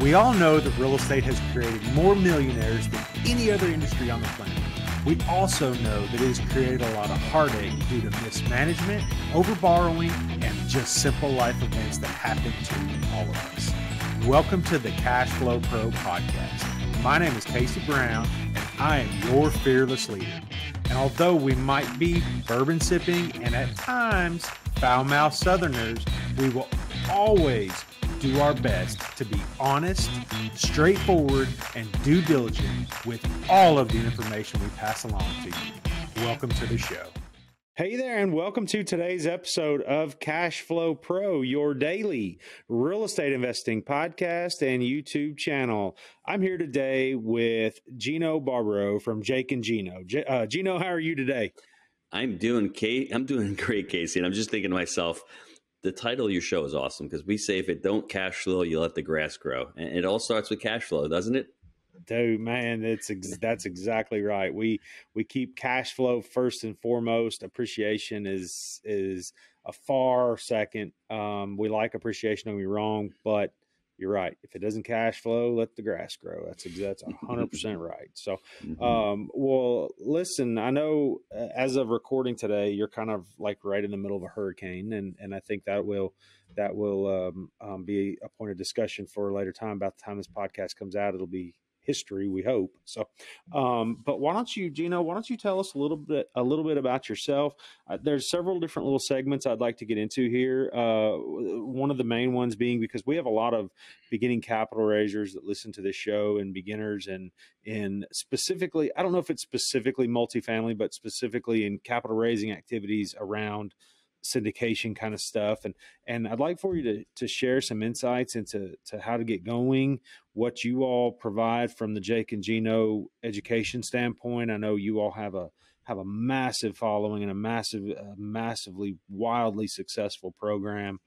We all know that real estate has created more millionaires than any other industry on the planet. We also know that it has created a lot of heartache due to mismanagement, overborrowing, and just simple life events that happen to all of us. Welcome to the CashFlowPro podcast. My name is Casey Brown, and I am your fearless leader. And although we might be bourbon sipping and at times foul-mouthed Southerners, we will always do our best to be honest, straightforward, and due diligent with all of the information we pass along to you. Welcome to the show. Hey there, and welcome to today's episode of CashFlowPro, your daily real estate investing podcast and YouTube channel. I'm here today with Gino Barbaro from Jake Gino. Gino, how are you today? I'm doing great, Casey. And I'm just thinking to myself, the title of your show is awesome because we say if it don't cash flow, you let the grass grow. And it all starts with cash flow, doesn't it? Dude, man, that's exactly right. We keep cash flow first and foremost. Appreciation is a far second. We like appreciation, don't get me wrong, but you're right. If it doesn't cash flow, let the grass grow. That's 100% right. So, well, listen, I know as of recording today, you're kind of like right in the middle of a hurricane, and I think that will be a point of discussion for a later time. About the time this podcast comes out, it'll be history, we hope. So, but why don't you, Gino, tell us a little bit about yourself? There's several different little segments I'd like to get into here. One of the main ones being because we have a lot of beginning capital raisers that listen to this show, and beginners and specifically, I don't know if it's specifically multifamily, but specifically in capital raising activities around syndication kind of stuff. And I'd like for you to share some insights into how to get going, what you all provide from the Jake and Gino education standpoint. I know you all have a massive following and a massively wildly successful program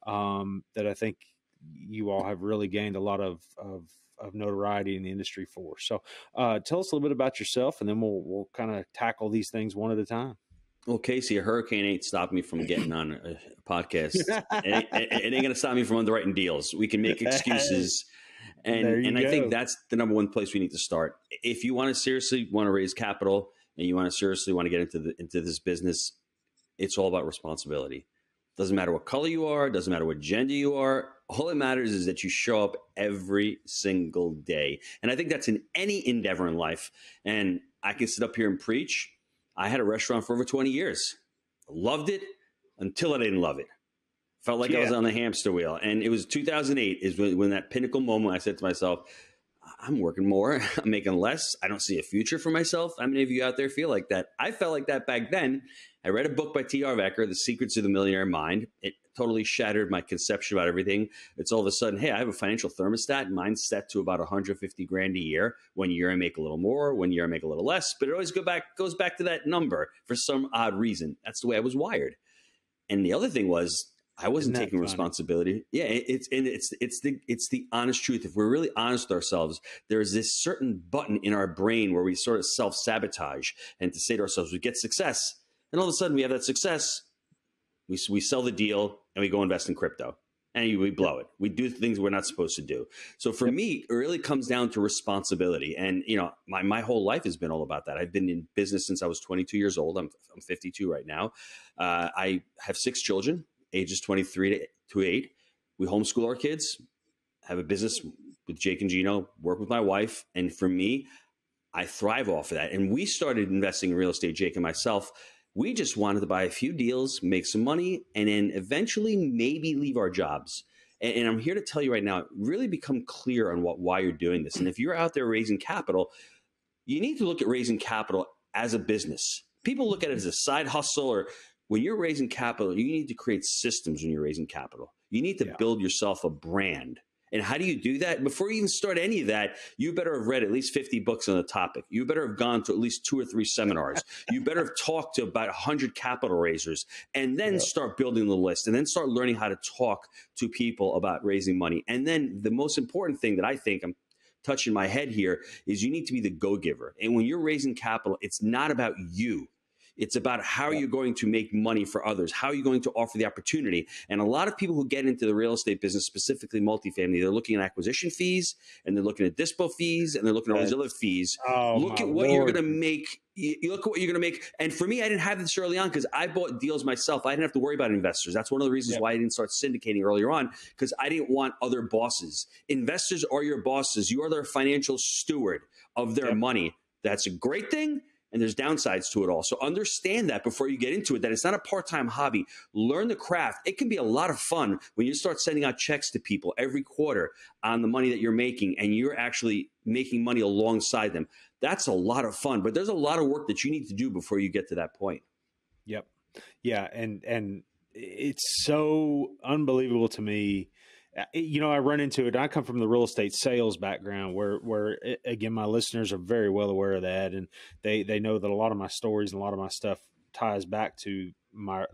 that I think you all have really gained a lot of notoriety in the industry for. So tell us a little bit about yourself, and then we'll kind of tackle these things one at a time. Well, Casey, a hurricane ain't stopping me from getting on a podcast. It ain't going to stop me from underwriting deals. We can make excuses. And I think that's the number one place we need to start. If you want to raise capital and you want to get into this business, it's all about responsibility. Doesn't matter what color you are. Doesn't matter what gender you are. All that matters is that you show up every single day. And I think that's in any endeavor in life. And I can sit up here and preach. I had a restaurant for over 20 years. Loved it until I didn't love it. Felt like I was on the hamster wheel. And it was 2008 is when that pinnacle moment I said to myself, I'm working more. I'm making less. I don't see a future for myself. How many of you out there feel like that? I felt like that back then. I read a book by T.R. Vecker, The Secrets of the Millionaire Mind. It totally shattered my conception about everything. It's all of a sudden, hey, I have a financial thermostat. Mine's set to about 150 grand a year. One year I make a little more, one year I make a little less, but it always goes back to that number for some odd reason. That's the way I was wired. And the other thing was I wasn't taking responsibility. Yeah, it's the honest truth. If we're really honest with ourselves, there's this certain button in our brain where we sort of self-sabotage, and to say to ourselves, we get success. And all of a sudden we have that success. We sell the deal and we go invest in crypto, and we blow it. We do things we're not supposed to do. So for me, it really comes down to responsibility. And my whole life has been all about that. I've been in business since I was 22 years old. I'm 52 right now. I have 6 children, ages 23 to 8. We homeschool our kids, have a business with Jake and Gino, work with my wife. And for me, I thrive off of that. And we started investing in real estate, Jake and myself. We just wanted to buy a few deals, make some money, and then eventually maybe leave our jobs. And I'm here to tell you right now, really become clear on why you're doing this. And if you're out there raising capital, you need to look at raising capital as a business. People look at it as a side hustle, or when you're raising capital, you need to create systems when you're raising capital. You need to build yourself a brand. And how do you do that? Before you even start any of that, you better have read at least 50 books on the topic. You better have gone to at least 2 or 3 seminars. You better have talked to about 100 capital raisers, and then start building the list, and then start learning how to talk to people about raising money. And then the most important thing that I think I'm touching my head here is you need to be the go-giver. And when you're raising capital, it's not about you. It's about how you're going to make money for others. How are you going to offer the opportunity? And a lot of people who get into the real estate business, specifically multifamily, they're looking at acquisition fees, and they're looking at dispo fees, and they're looking at all these other fees. Oh, look at what you're going to make. You look at what you're going to make. And for me, I didn't have this early on because I bought deals myself. I didn't have to worry about investors. That's one of the reasons why I didn't start syndicating earlier on, because I didn't want other bosses. Investors are your bosses. You are their financial steward of their money. That's a great thing. And there's downsides to it all. So understand that before you get into it, that it's not a part-time hobby. Learn the craft. It can be a lot of fun when you start sending out checks to people every quarter on the money that you're making, and you're actually making money alongside them. That's a lot of fun, but there's a lot of work that you need to do before you get to that point. Yep. Yeah. And it's so unbelievable to me. I run into it. I come from the real estate sales background where again, my listeners are very well aware of that. And they know that a lot of my stories and a lot of my stuff ties back to my,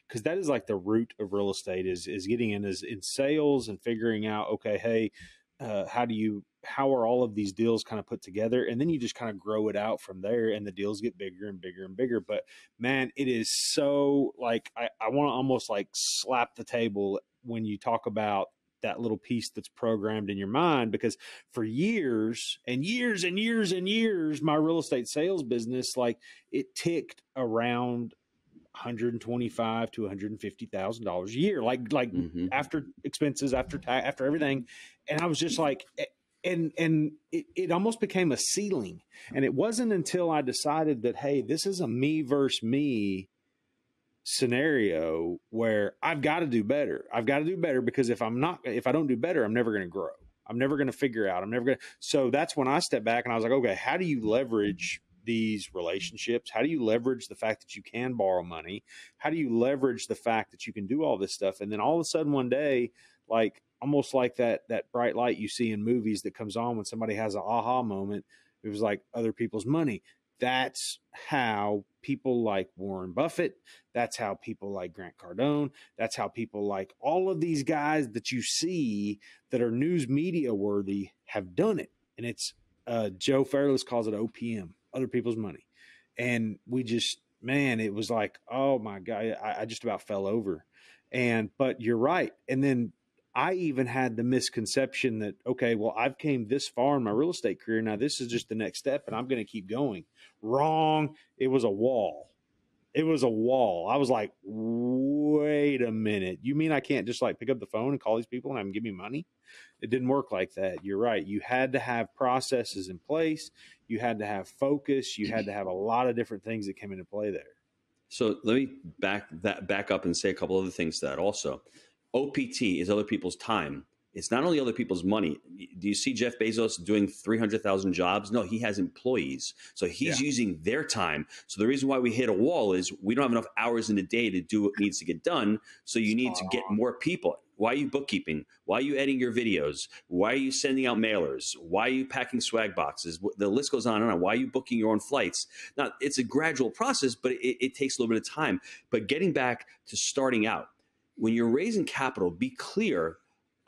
cause that is like the root of real estate is getting in sales and figuring out, okay, hey, how are all of these deals kind of put together? And then you just kind of grow it out from there, and the deals get bigger and bigger and bigger. But man, it is so I want to almost slap the table when you talk about that little piece that's programmed in your mind, because for years and years and years and years, my real estate sales business, it ticked around $125,000 to $150,000 a year, after expenses, after tax, after everything. And I was just and it almost became a ceiling. And it wasn't until I decided that, hey, this is a me versus me scenario where I've got to do better. I've got to do better, because if I don't do better, I'm never going to grow. I'm never going to figure out. So that's when I stepped back and I was like, okay, how do you leverage these relationships? How do you leverage the fact that you can borrow money? How do you leverage the fact that you can do all this stuff? And then all of a sudden one day, almost like that bright light you see in movies that comes on when somebody has an aha moment, it was like other people's money. That's how people like Warren Buffett. That's how people like Grant Cardone. That's how people like all of these guys that you see that are news media worthy have done it. And it's Joe Fairless calls it OPM, other people's money. And we just, man, it was like, oh my God, I just about fell over. But you're right. And then I even had the misconception that, okay, well, I've came this far in my real estate career. Now this is just the next step and I'm going to keep going. Wrong. It was a wall. I was like, wait a minute. You mean I can't just pick up the phone and call these people and have them give me money? It didn't work like that. You're right. You had to have processes in place. You had to have focus. You had to have a lot of different things that came into play there. So let me back up and say a couple other things to that also. OPT is other people's time. It's not only other people's money. Do you see Jeff Bezos doing 300,000 jobs? No, he has employees. So he's using their time. So the reason why we hit a wall is we don't have enough hours in the day to do what needs to get done. So you need to get more people. Why are you bookkeeping? Why are you editing your videos? Why are you sending out mailers? Why are you packing swag boxes? The list goes on and on. Why are you booking your own flights? Now, it's a gradual process, but it takes a little bit of time. But getting back to starting out, when you're raising capital, be clear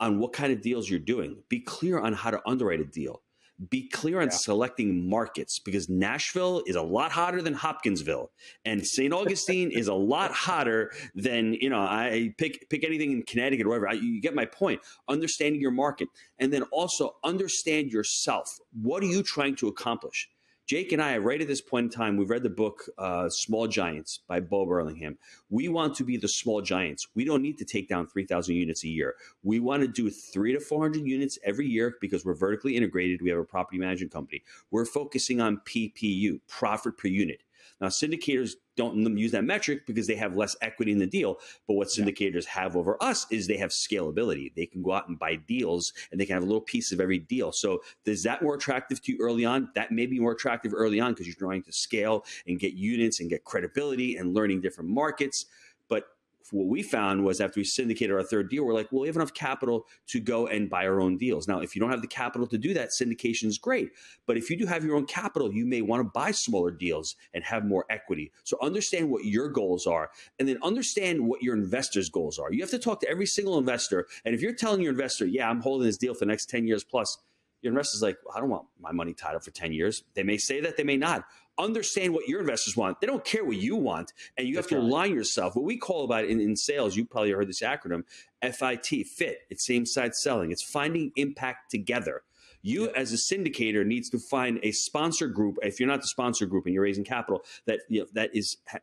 on what kind of deals you're doing. Be clear on how to underwrite a deal. Be clear on selecting markets, because Nashville is a lot hotter than Hopkinsville, and St. Augustine is a lot hotter than, I pick anything in Connecticut or whatever. You get my point. Understanding your market, and then also understand yourself. What are you trying to accomplish? Jake and I, right at this point in time, we've read the book Small Giants by Bo Burlingham. We want to be the small giants. We don't need to take down 3,000 units a year. We want to do 300 to 400 units every year because we're vertically integrated. We have a property management company. We're focusing on PPU, profit per unit. Now, syndicators don't use that metric because they have less equity in the deal. But what syndicators have over us is they have scalability. They can go out and buy deals, and they can have a little piece of every deal. So is that more attractive to you early on? That may be more attractive early on because you're trying to scale and get units and get credibility and learning different markets. But what we found was after we syndicated our third deal, we're like, well, we have enough capital to go and buy our own deals. Now, if you don't have the capital to do that, syndication is great. But if you do have your own capital, you may want to buy smaller deals and have more equity. So understand what your goals are, and then understand what your investors' goals are. You have to talk to every single investor. And if you're telling your investor, yeah, I'm holding this deal for the next 10 years plus, your investor's like, well, I don't want my money tied up for 10 years. They may say that, they may not. understand what your investors want. They don't care what you want, and you have to align yourself. What we call about in sales, you probably heard this acronym, FIT, fit. It's same side selling. It's finding impact together. You as a syndicator needs to find a sponsor group. If you're not the sponsor group and you're raising capital, that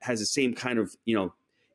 has the same kind of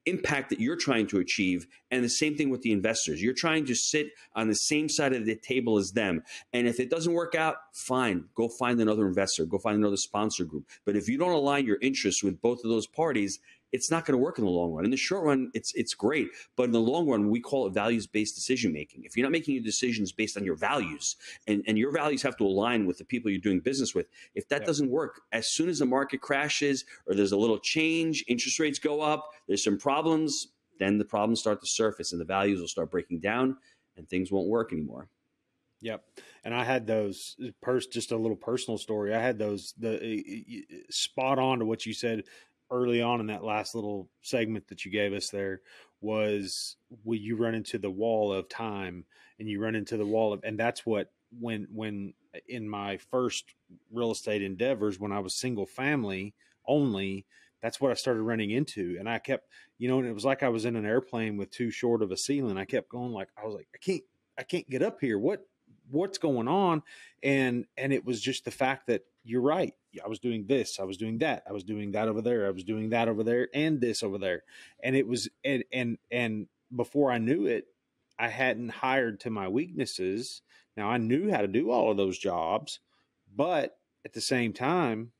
impact that you're trying to achieve, and the same thing with the investors. You're trying to sit on the same side of the table as them, and if it doesn't work out, fine, go find another investor, go find another sponsor group. But if you don't align your interests with both of those parties, it's not going to work in the long run. In the short run, it's great, but in the long run, we call it values-based decision making. If you're not making your decisions based on your values, and your values have to align with the people you're doing business with, if that doesn't work, as soon as the market crashes or there's a little change, interest rates go up, there's some problems, then the problems start to surface and the values will start breaking down and things won't work anymore. Yep. And I had those just a little personal story. I had those spot on to what you said early on in that last little segment that you gave us there was when you run into the wall of time and you run into the wall of, and that's what, when in my first real estate endeavors, when I was single family only, that's what I started running into. And I kept, and it was like I was in an airplane with too short of a ceiling. I kept going I was like, I can't get up here. What's going on? And it was just the fact that you're right. I was doing this, I was doing that, I was doing that over there, I was doing that over there, and this over there. And it was, and before I knew it, I hadn't hired to my weaknesses. Now I knew how to do all of those jobs, but at the same time,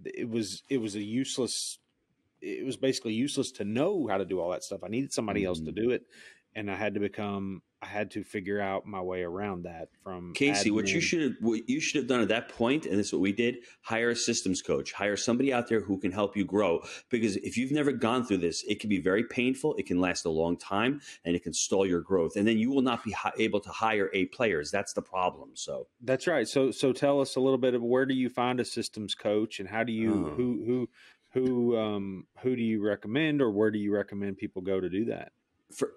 it was basically useless to know how to do all that stuff. I needed somebody else to do it. And I had to figure out my way around that from Casey. admin. What you should have done at that point, and this is what we did: hire a systems coach, hire somebody out there who can help you grow. Because if you've never gone through this, it can be very painful. It can last a long time, and it can stall your growth. And then you will not be able to hire A players. That's the problem. So that's right. So tell us a little bit of where do you find a systems coach, and how do you who do you recommend, or where do you recommend people go to do that?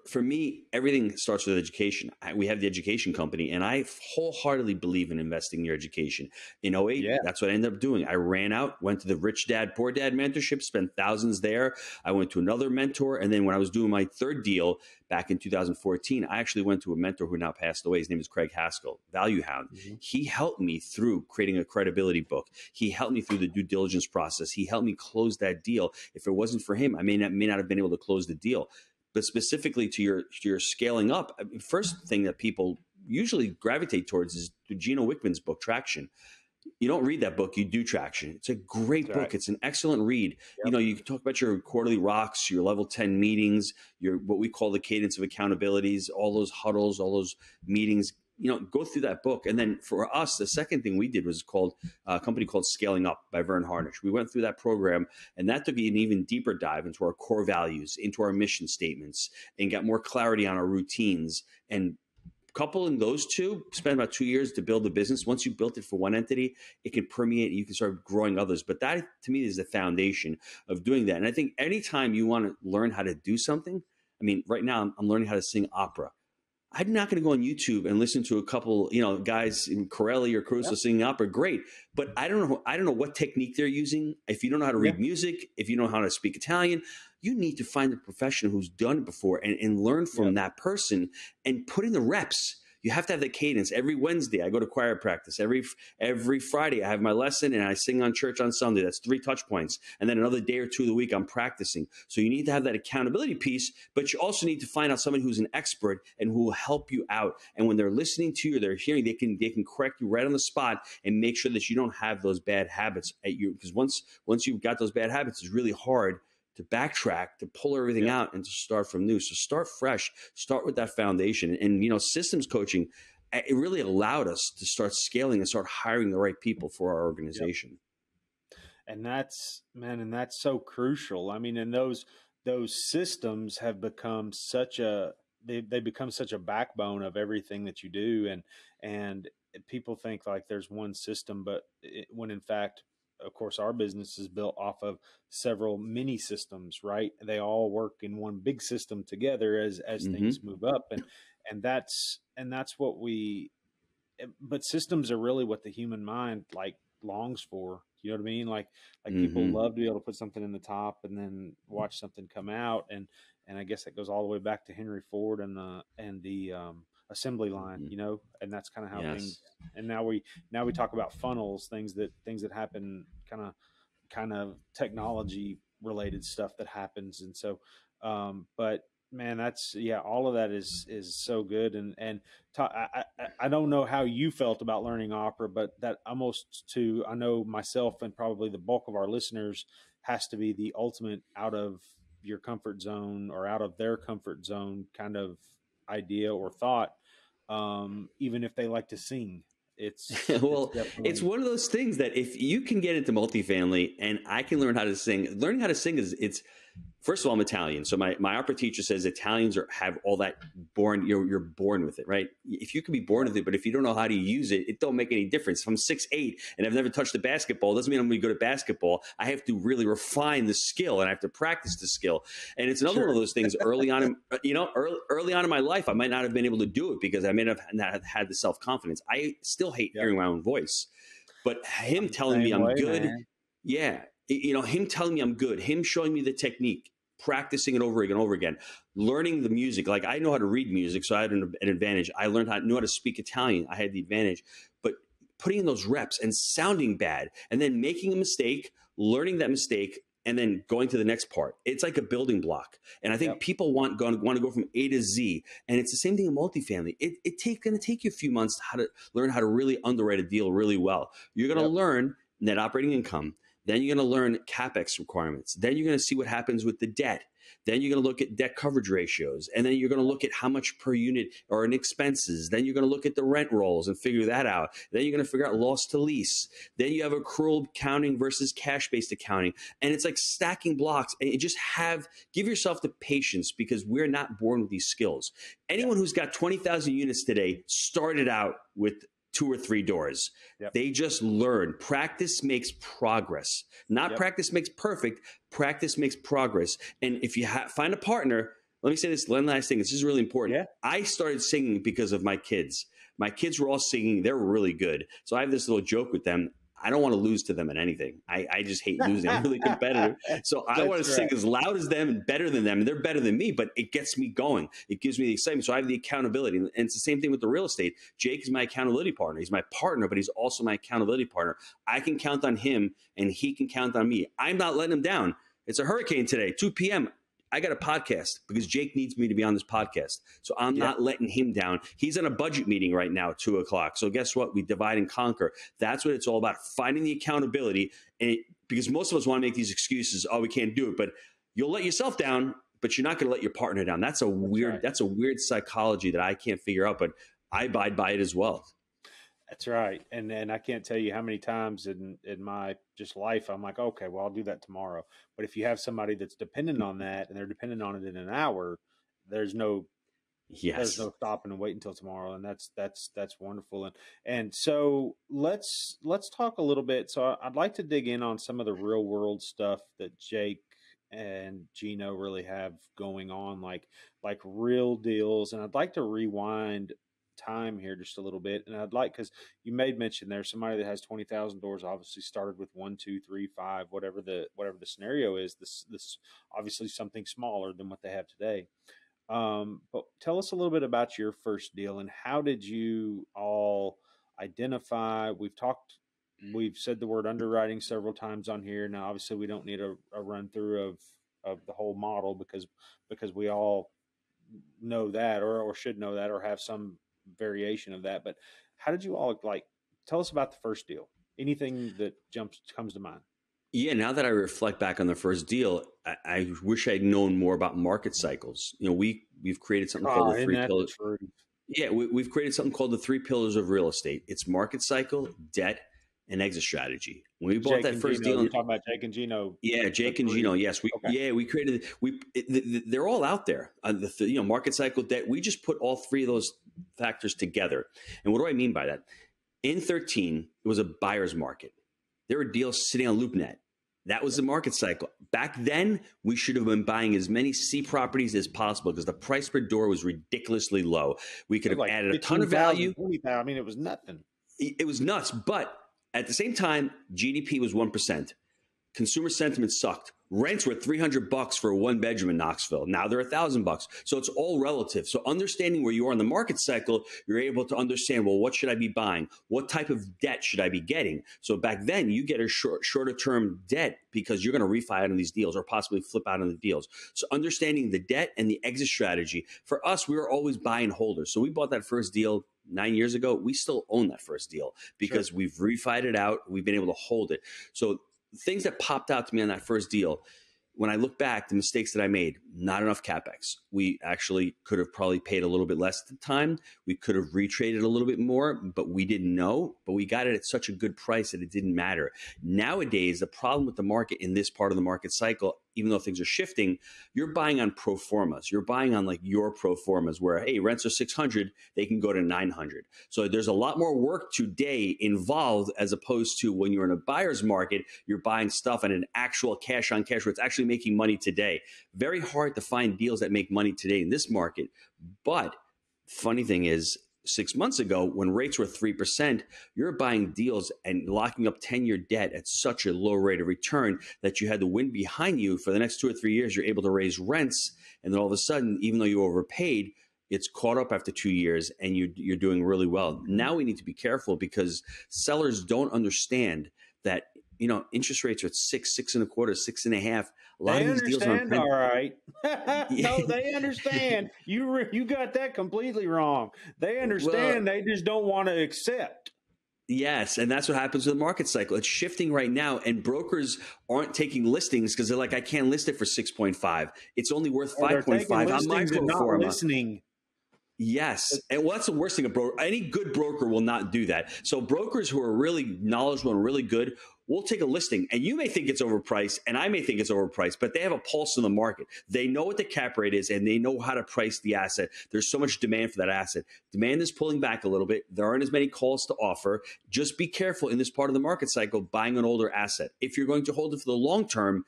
For me, everything starts with education. We have the education company, and I wholeheartedly believe in investing in your education. In 08, that's what I ended up doing. I ran out, went to the Rich Dad, Poor Dad mentorship, spent thousands there. I went to another mentor, and then when I was doing my third deal back in 2014, I actually went to a mentor who now passed away. His name is Craig Haskell, Value Hound. Mm-hmm. He helped me through creating a credibility book. He helped me through the due diligence process. He helped me close that deal. If it wasn't for him, I may not have been able to close the deal. But specifically to your scaling up, first thing that people usually gravitate towards is Gino Wickman's book, Traction. You don't read that book, you do Traction. It's a great book. Right. It's an excellent read. Yep. You can talk about your quarterly rocks, your level 10 meetings, your what we call the cadence of accountabilities, all those huddles, all those meetings. Go through that book. And then for us, the second thing we did was called a company called Scaling Up by Vern Harnish. We went through that program, and that took an even deeper dive into our core values, into our mission statements, and got more clarity on our routines. And coupling those two, spent about 2 years to build the business. Once you built it for one entity, it can permeate and you can start growing others. But that, to me, is the foundation of doing that. And I think anytime you want to learn how to do something, right now I'm learning how to sing opera. I'm not going to go on YouTube and listen to a couple, guys in Corelli or Caruso singing opera. Great, but I don't know what technique they're using. If you don't know how to read music, if you don't know how to speak Italian, you need to find a professional who's done it before and learn from that person and put in the reps. You have to have the cadence. Every Wednesday, I go to choir practice. Every Friday, I have my lesson, and I sing on church on Sunday. That's 3 touch points. And then another day or two of the week, I'm practicing. So you need to have that accountability piece, but you also need to find out someone who's an expert and who will help you out. And when they're listening to you, or they're hearing, they can correct you right on the spot and make sure that you don't have those bad habits at you. Because once you've got those bad habits, it's really hard to backtrack, to pull everything out, and to start from new. So start fresh, start with that foundation. And, systems coaching, it really allowed us to start scaling and start hiring the right people for our organization. And that's so crucial. And those systems have become they become such a backbone of everything that you do. And people think like there's one system, but when in fact, of course, our business is built off of several mini systems, right? They all work in one big system together as things move up. And that's what but systems are really what the human mind longs for. You know what I mean? Like people Mm-hmm. love to be able to put something in the top and then watch something come out. And I guess that goes all the way back to Henry Ford and the assembly line, Mm-hmm. and that's kind of how things. Yes. And now we talk about funnels, things that happen, kind of technology related stuff that happens. And so but man, that's, yeah, all of that is so good. And I don't know how you felt about learning opera, but that almost, to I know myself and probably the bulk of our listeners, has to be the ultimate out of your comfort zone or out of their comfort zone kind of idea or thought. Even if they like to sing, it's Well, it's definitely. one of those things that if you can get into multifamily and I can learn how to sing, learning how to sing is it's first of all, I'm Italian. So my opera teacher says Italians have all that born, you're born with it, right? If you can be born with it, but if you don't know how to use it, it don't make any difference. If I'm 6'8" and I've never touched a basketball, it doesn't mean I'm going to go to basketball. I have to really refine the skill and I have to practice the skill. And it's another one of Sure. those things early on, early on in my life, I might not have been able to do it because I may not have had the self-confidence. I still hate Yep. hearing my own voice, but him I'm the telling me same I'm way, good. man. Yeah. Him telling me I'm good, him showing me the technique, practicing it over again and over again, learning the music. Like I know how to read music, so I had an advantage. I knew how to speak Italian. I had the advantage. But putting in those reps and sounding bad and then making a mistake, learning that mistake, and then going to the next part. It's like a building block. And I think Yep. people want to go from A to Z. And it's the same thing in multifamily. It's going to take you a few months how to learn how to really underwrite a deal really well. You're going to Yep. learn net operating income. Then you're going to learn CapEx requirements. Then you're going to see what happens with the debt. Then you're going to look at debt coverage ratios. And then you're going to look at how much per unit are in expenses. Then you're going to look at the rent rolls and figure that out. Then you're going to figure out loss to lease. Then you have accrual accounting versus cash-based accounting. And it's like stacking blocks. And you just give yourself the patience because we're not born with these skills. Yep. Anyone who's got 20,000 units today started out with 2 or 3 doors. Yep. They just learn. Practice makes progress. Not Yep. practice makes perfect. Practice makes progress. And if you find a partner, let me say this one last thing. This is really important. Yeah. I started singing because of my kids. My kids were all singing. They were really good. So I have this little joke with them. I don't want to lose to them in anything. I just hate losing. I'm really competitive. So I want to That's sing right. as loud as them and better than them. And they're better than me, but it gets me going. It gives me the excitement. So I have the accountability. And it's the same thing with the real estate. Jake is my accountability partner. He's my partner, but he's also my accountability partner. I can count on him and he can count on me. I'm not letting him down. It's a hurricane today, 2 p.m. I got a podcast because Jake needs me to be on this podcast. So I'm Yeah. not letting him down. He's in a budget meeting right now, 2:00. So guess what? We divide and conquer. That's what it's all about, finding the accountability. And because most of us want to make these excuses, oh, we can't do it. But you'll let yourself down, but you're not going to let your partner down. That's right. that's a weird psychology that I can't figure out, but I abide by it as well. That's right. And I can't tell you how many times in my just life I'm like, okay, well, I'll do that tomorrow. But if you have somebody that's dependent on that and they're dependent on it in an hour, there's no there's Yes. no stopping and wait until tomorrow. And that's wonderful. And so let's talk a little bit. So I'd like to dig in on some of the real world stuff that Jake and Gino really have going on, like real deals. And I'd like to rewind time here just a little bit. And I'd like, because you made mention there's somebody that has 20,000 doors, obviously started with 1, 2, 3, 5, whatever the scenario is. This obviously something smaller than what they have today. But tell us a little bit about your first deal and how did you all identify? We've said the word underwriting several times on here. Now, obviously, we don't need a run through of the whole model because we all know that or should know that or have some variation of that. But how did you all tell us about the first deal? Anything that comes to mind? Yeah, now that I reflect back on the first deal, I wish I'd known more about market cycles. We've created something called the Isn't three that the pillars. truth? Yeah, we've created something called the 3 pillars of real estate. It's market cycle, debt, and exit strategy. When we bought Jake that and first Gino. deal, You're talking about Jake and Gino. yeah, The Jake and three. Gino. Yes, Okay. we created they're all out there. Market cycle, debt. We just put all 3 of those factors together. And what do I mean by that? In 13, it was a buyer's market. There were deals sitting on LoopNet. That was the market cycle. Back then, we should have been buying as many C properties as possible because the price per door was ridiculously low. We could It was have like added a ton of 15,000, value. 20,000. I mean, it was nothing. It was nuts, but At the same time, GDP was 1%. Consumer sentiment sucked. Rents were $300 for a one bedroom in Knoxville. Now they're $1,000. So it's all relative. So understanding where you are in the market cycle, you're able to understand, well, what should I be buying? What type of debt should I be getting? So back then you get a shorter term debt because you're going to refi out on these deals or possibly flip out on the deals. So understanding the debt and the exit strategy. For us, we were always buying holders. So we bought that first deal 9 years ago. We still own that first deal because we've refied it out. We've been able to hold it. So things that popped out to me on that first deal, when I look back, the mistakes that I made, not enough CapEx. We actually could have probably paid a little bit less at the time. We could have retraded a little bit more, but we didn't know. But we got it at such a good price that it didn't matter. Nowadays, the problem with the market in this part of the market cycle, even though things are shifting, you're buying on pro formas. You're buying on like your pro formas where, hey, rents are 600, they can go to 900. So there's a lot more work today involved as opposed to when you're in a buyer's market, you're buying stuff at an actual cash on cash where it's actually making money today. Very hard to find deals that make money today in this market. But funny thing is, 6 months ago, when rates were 3%, you're buying deals and locking up 10-year debt at such a low rate of return that you had the wind behind you for the next 2 or 3 years. You're able to raise rents. And then all of a sudden, even though you overpaid, it's caught up after 2 years and you're doing really well. Now we need to be careful because sellers don't understand that, you know, interest rates are at 6.25, 6.5. A lot they of these deals are understand, all right. No, they understand. You got that completely wrong. They understand. Well, they just don't want to accept. Yes, and that's what happens with the market cycle. It's shifting right now, and brokers aren't taking listings because they're like, I can't list it for 6.5. It's only worth 5.5 on my pro forma. Listening. Yes. And well, that's the worst thing a broker. Any good broker will not do that. So brokers who are really knowledgeable and really good will take a listing. And you may think it's overpriced, and I may think it's overpriced, but they have a pulse in the market. They know what the cap rate is, and they know how to price the asset. There's so much demand for that asset. Demand is pulling back a little bit. There aren't as many calls to offer. Just be careful in this part of the market cycle buying an older asset. If you're going to hold it for the long term,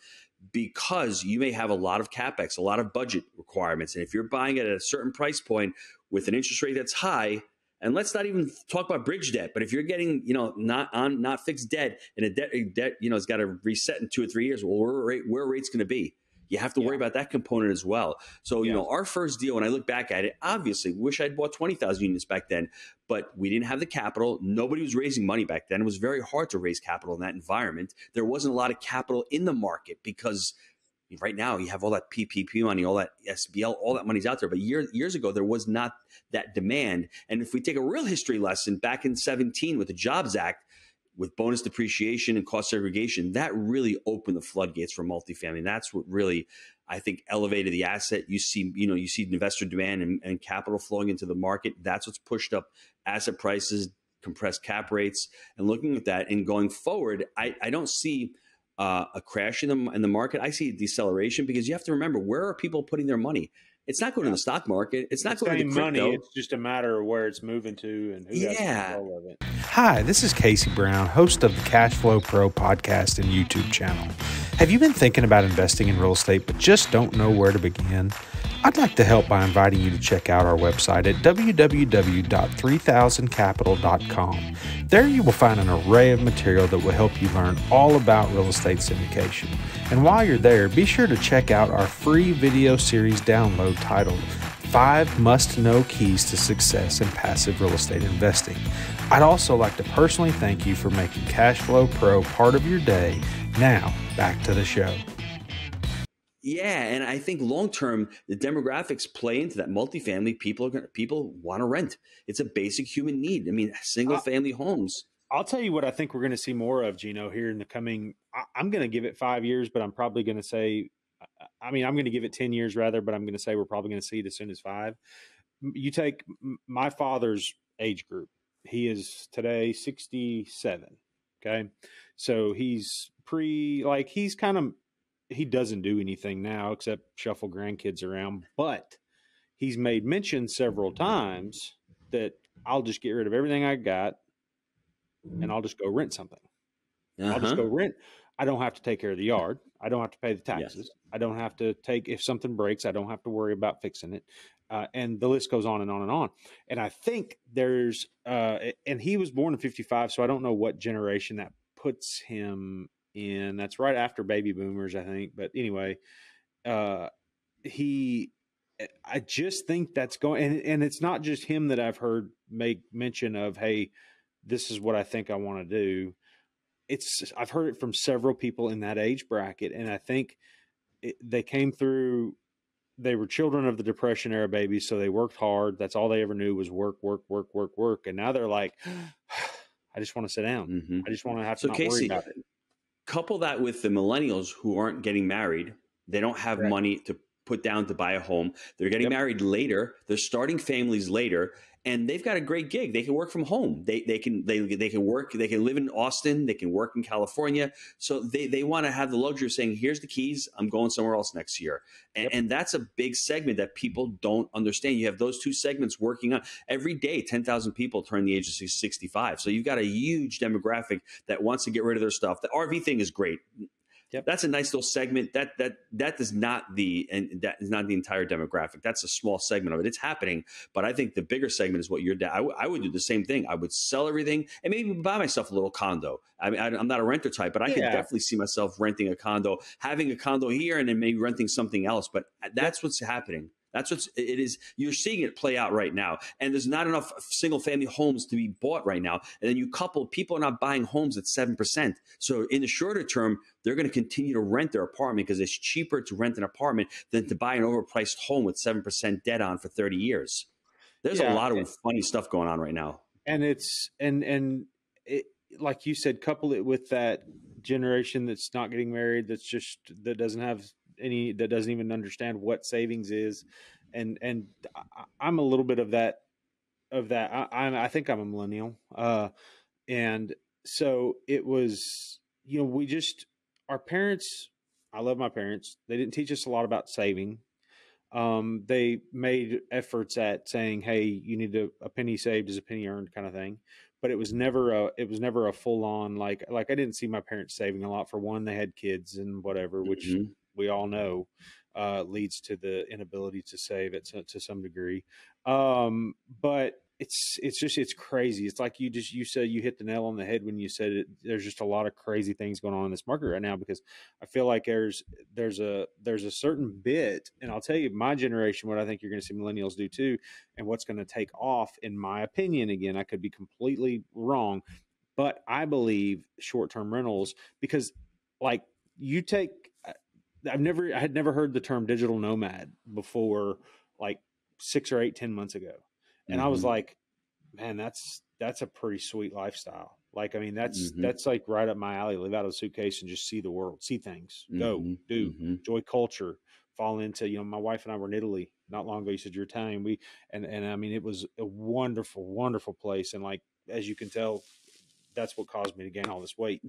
because you may have a lot of CapEx, a lot of budget requirements. And if you're buying it at a certain price point with an interest rate that's high, and let's not even talk about bridge debt, but if you're getting, you know, not fixed debt and a debt, you know, has got to reset in 2 or 3 years, well, where are rates going to be? You have to worry about that component as well. So, you know, our first deal, when I look back at it, obviously wish I'd bought 20,000 units back then, but we didn't have the capital. Nobody was raising money back then. It was very hard to raise capital in that environment. There wasn't a lot of capital in the market because right now you have all that PPP money, all that SBL, all that money's out there. But years ago, there was not that demand. And if we take a real history lesson back in 17 with the Jobs Act, with bonus depreciation and cost segregation, that really opened the floodgates for multifamily. And that's what really, I think, elevated the asset. You see investor demand and capital flowing into the market. That's what's pushed up asset prices, compressed cap rates. And looking at that and going forward, I don't see a crash in the market. I see a deceleration because you have to remember, where are people putting their money? It's not going to the stock market. It's not going to crypto. Money. It's just a matter of where it's moving to and who has control of it. Hi, this is Casey Brown, host of the CashFlowPro podcast and YouTube channel. Have you been thinking about investing in real estate but just don't know where to begin? I'd like to help by inviting you to check out our website at www.3000capital.com. There you will find an array of material that will help you learn all about real estate syndication. And while you're there, be sure to check out our free video series download titled 5 Must-Know Keys to Success in Passive Real Estate Investing. I'd also like to personally thank you for making CashFlowPro part of your day. Now, back to the show. Yeah, and I think long-term, the demographics play into that. Multifamily, people want to rent. It's a basic human need. I mean, single-family homes. I'll tell you what I think we're going to see more of, Gino, here in the coming – I'm going to give it 5 years, but I'm probably going to say – I'm going to give it 10 years rather, but I'm going to say we're probably going to see it as soon as 5. You take my father's age group. He is today 67, okay? So he's he's kind of – he doesn't do anything now except shuffle grandkids around, but he's made mention several times that I'll just get rid of everything I got and I'll just go rent something. I'll just go rent. I don't have to take care of the yard. I don't have to pay the taxes. Yes. I don't have to if something breaks, I don't have to worry about fixing it. and the list goes on and on and on. And I think there's, and he was born in 55, so I don't know what generation that puts him in. That's right after baby boomers, I think. But anyway, uh, I just think that's going, and it's not just him that I've heard make mention of, hey, this is what I think I want to do. I've heard it from several people in that age bracket, and I think they came through. They were children of the Depression era babies, so they worked hard. That's all they ever knew was work, work, work, work, work. And now they're like, I just want to sit down. Mm-hmm. I just want to have to so not Casey, worry about it. Couple that with the millennials who aren't getting married. They don't have Correct. money to put down to buy a home. They're getting married later. They're starting families later, and they've got a great gig. They can work from home. They can work. They can live in Austin. They can work in California. So they want to have the luxury of saying, "Here's the keys. I'm going somewhere else next year." And that's a big segment that people don't understand. You have those two segments working on every day. 10,000 people turn the age of 65. So you've got a huge demographic that wants to get rid of their stuff. The RV thing is great. Yep. That's a nice little segment. That is not the entire demographic. That's a small segment of it. It's happening, but I think the bigger segment is what you're. I would do the same thing. I would sell everything and maybe buy myself a little condo. I mean, I'm not a renter type, but I could definitely see myself renting a condo, having a condo here, and then maybe renting something else. But that's what's happening. That's what it is. You're seeing it play out right now. And there's not enough single family homes to be bought right now. And then you couple, people are not buying homes at 7%. So in the shorter term, they're going to continue to rent their apartment because it's cheaper to rent an apartment than to buy an overpriced home with 7% debt on for 30 years. There's a lot of funny stuff going on right now. And it's, and it, like you said, couple it with that generation that's not getting married, that doesn't have any, that doesn't even understand what savings is. And I'm a little bit of that. I think I'm a millennial. And so it was, our parents, I love my parents. They didn't teach us a lot about saving. They made efforts at saying, hey, you need a penny saved is a penny earned kind of thing. But it was never a full on, like I didn't see my parents saving a lot. For one, they had kids and whatever, which we all know leads to the inability to save it to some degree. But it's crazy. It's like you said, you hit the nail on the head when you said it. There's just a lot of crazy things going on in this market right now, because I feel like there's a certain bit, and I'll tell you, my generation, what I think you're going to see millennials do too, and what's going to take off, in my opinion, again, I could be completely wrong, but I believe short-term rentals, because like you take, I had never heard the term digital nomad before, like 6 or 8, 10 months ago. And I was like, man, that's a pretty sweet lifestyle. Like, I mean, that's like right up my alley. Live out of a suitcase and just see the world, see things, go, do, enjoy culture, fall into, my wife and I were in Italy not long ago. You said you're Italian. And I mean, it was a wonderful, wonderful place. And like, as you can tell, that's what caused me to gain all this weight.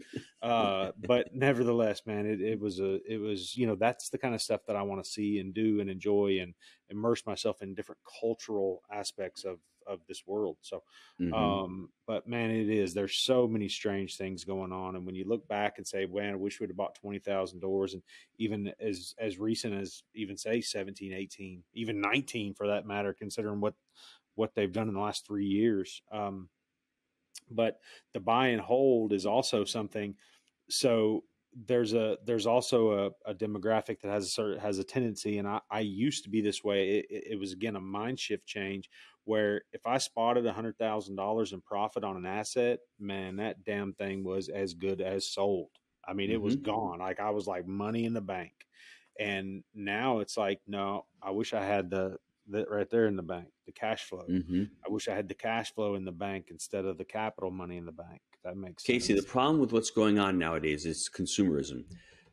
But nevertheless, man, it was, that's the kind of stuff that I want to see and do and enjoy and immerse myself in different cultural aspects of this world. So, but man, there's so many strange things going on. And when you look back and say, man, I wish we'd have bought 20,000 doors, and even as recent as even say 17, 18, even 19 for that matter, considering what they've done in the last 3 years. But the buy and hold is also something. So there's also a demographic that has a tendency, and I used to be this way. It was, again, a mind shift change, where if I spotted $100,000 in profit on an asset, man, that damn thing was as good as sold. I mean, it was gone. Like, I was like money in the bank. And now it's like, no, I wish I had that right there in the bank, the cash flow. I wish I had the cash flow in the bank instead of the capital money in the bank. That makes sense. Casey, the problem with what's going on nowadays is consumerism.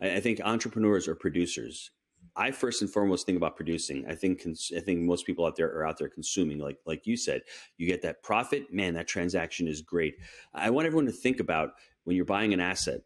I think entrepreneurs are producers. I first and foremost think about producing. I think most people out there are out there consuming. Like you said, you get that profit, man, that transaction is great. I want everyone to think about, when you're buying an asset,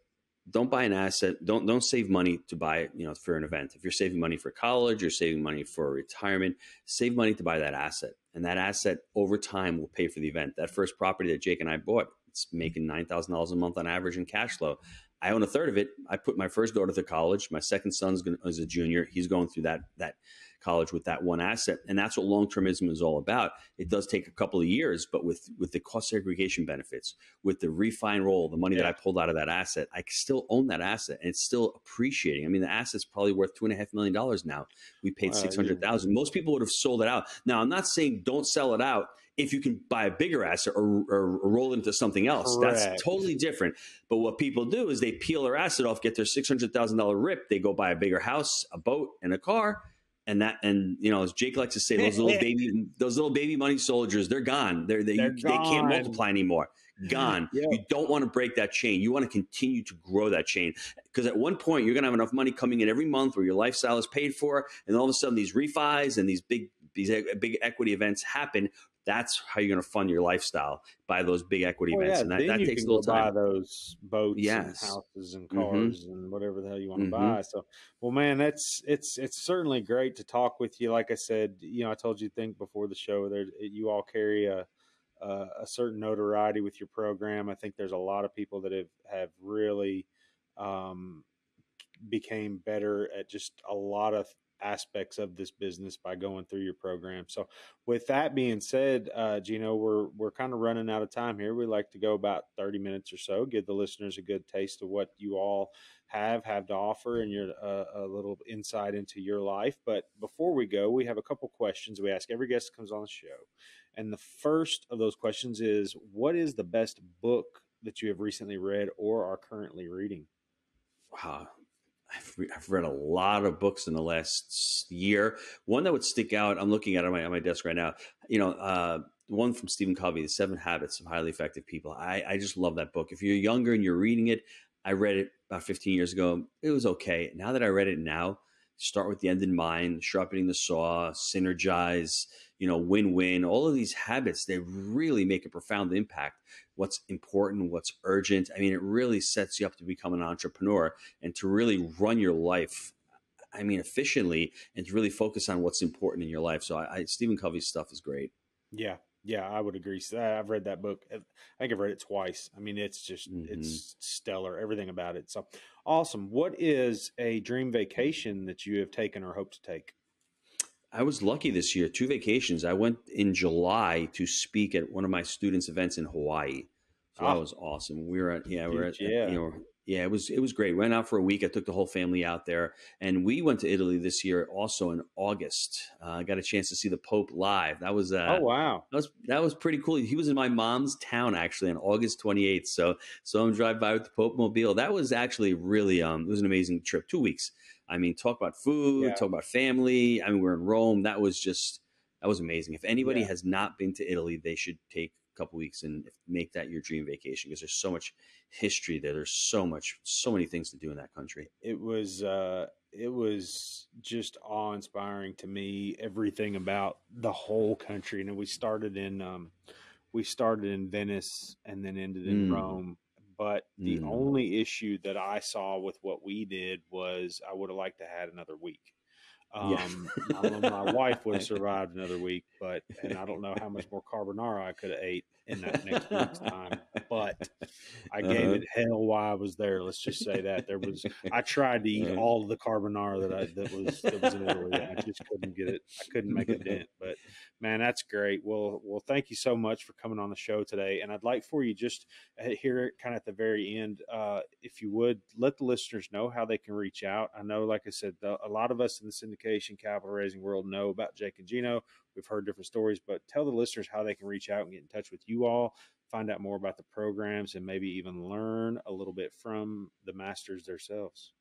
don't buy an asset. Don't save money to buy, for an event. If you're saving money for college, you're saving money for retirement, save money to buy that asset. And that asset over time will pay for the event. That first property that Jake and I bought, it's making $9,000 a month on average in cash flow. I own a third of it. I put my first daughter to college. My second son's is a junior. He's going through that college with that one asset. And that's what long-termism is all about. It does take a couple of years, but with the cost segregation benefits, with the refi and roll, the money that I pulled out of that asset, I still own that asset and it's still appreciating. I mean, the asset's probably worth $2.5 million now. We paid 600,000. Most people would have sold it out. Now, I'm not saying don't sell it out if you can buy a bigger asset or roll into something else. Correct. That's totally different. But what people do is they peel their asset off, get their $600,000 rip. They go buy a bigger house, a boat, and a car. And as Jake likes to say, those little baby money soldiers, they're gone. They can't multiply anymore. Gone. Yep. You don't want to break that chain. You want to continue to grow that chain, because at one point you're going to have enough money coming in every month where your lifestyle is paid for, and all of a sudden these refis and these big equity events happen. That's how you're going to fund your lifestyle, by those big equity events. And that takes a little time. Buy those boats and houses and cars and whatever the hell you want to buy. So, well, man, it's certainly great to talk with you. Like I said, I told you before the show, you all carry a certain notoriety with your program. I think there's a lot of people that have really became better at just a lot of aspects of this business by going through your program. So with that being said, Gino, we're kind of running out of time here. We like to go about 30 minutes or so, give the listeners a good taste of what you all have to offer and your a little insight into your life. But before we go, we have a couple questions we ask every guest that comes on the show. And the first of those questions is, what is the best book that you have recently read or are currently reading? Wow. I've read a lot of books in the last year. One that would stick out, I'm looking at it on my desk right now, one from Stephen Covey, The 7 Habits of Highly Effective People. I just love that book. If you're younger and you're reading it, I read it about 15 years ago. It was okay. Now that I read it now, start with the end in mind, sharpening the saw, synergize, win-win, all of these habits, they really make a profound impact. What's important, what's urgent. I mean, it really sets you up to become an entrepreneur and to really run your life, efficiently, and to really focus on what's important in your life. So Stephen Covey's stuff is great. Yeah, I would agree. I've read that book. I think I've read it twice. I mean, it's just, it's stellar, everything about it. So awesome. What is a dream vacation that you have taken or hope to take? I was lucky this year, 2 vacations. I went in July to speak at one of my students' events in Hawaii. So that was awesome. It was great. Went out for a week. I took the whole family out there, and we went to Italy this year also in August. I got a chance to see the Pope live. That was oh wow, that was pretty cool. He was in my mom's town actually on August 28th. So I'm driving by with the Pope mobile. That was actually really it was an amazing trip. 2 weeks. Talk about food, talk about family. We're in Rome. That was amazing. If anybody has not been to Italy, they should take a couple weeks and make that your dream vacation, because there's so much history there. There's so many things to do in that country. It was just awe-inspiring to me, everything about the whole country. And we started in Venice and then ended in Rome. But the only issue that I saw with what we did was I would have liked to have had another week. I don't know, my wife would have survived another week, and I don't know how much more carbonara I could have ate in that next week's time. But I gave it hell while I was there. Let's just say that I tried to eat all of the carbonara that was in Italy. I just couldn't get it. I couldn't make a dent. But man, that's great. Well, thank you so much for coming on the show today. And I'd like for you just here, kind of at the very end, if you would let the listeners know how they can reach out. I know, like I said, a lot of us in the syndication capital raising world know about Jake and Gino. We've heard different stories, but tell the listeners how they can reach out and get in touch with you all, find out more about the programs, and maybe even learn a little bit from the masters themselves.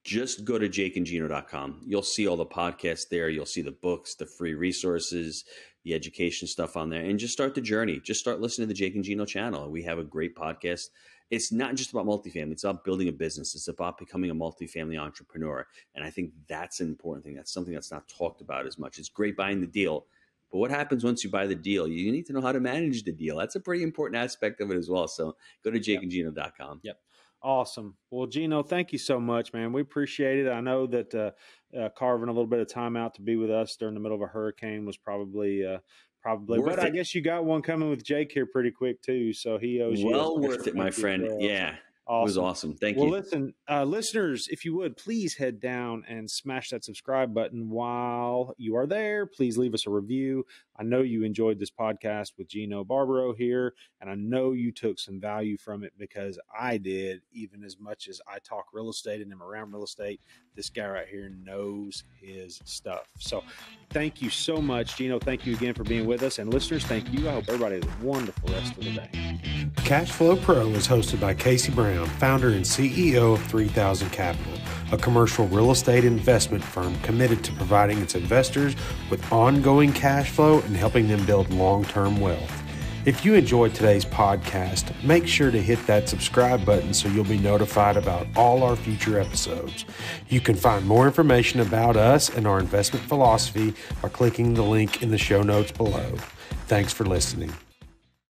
Just go to jakeandgino.com. You'll see all the podcasts there. You'll see the books, the free resources, the education stuff on there, and just start the journey. Just start listening to the Jake and Gino channel. We have a great podcast. It's not just about multifamily. It's about building a business. It's about becoming a multifamily entrepreneur. And I think that's an important thing. That's something that's not talked about as much. It's great buying the deal, but what happens once you buy the deal? You need to know how to manage the deal. That's a pretty important aspect of it as well. So go to jakeandgino.com. Yep. Awesome. Well, Gino, thank you so much, man. We appreciate it. I know that carving a little bit of time out to be with us during the middle of a hurricane was probably, but I guess you got one coming with Jake here pretty quick too. So he owes you. Well worth it, my friend. Well. Yeah. Awesome. It was awesome. Thank you. Well, listen, listeners, if you would, please head down and smash that subscribe button. While you are there, please leave us a review. I know you enjoyed this podcast with Gino Barbaro here, and I know you took some value from it, because I did. Even as much as I talk real estate and am around real estate, this guy right here knows his stuff. So thank you so much, Gino. Thank you again for being with us. And listeners, thank you. I hope everybody has a wonderful rest of the day. CashFlowPro is hosted by Casey Brown, founder and CEO of 3000 Capital, a commercial real estate investment firm committed to providing its investors with ongoing cash flow and helping them build long-term wealth. If you enjoyed today's podcast, make sure to hit that subscribe button so you'll be notified about all our future episodes. You can find more information about us and our investment philosophy by clicking the link in the show notes below. Thanks for listening.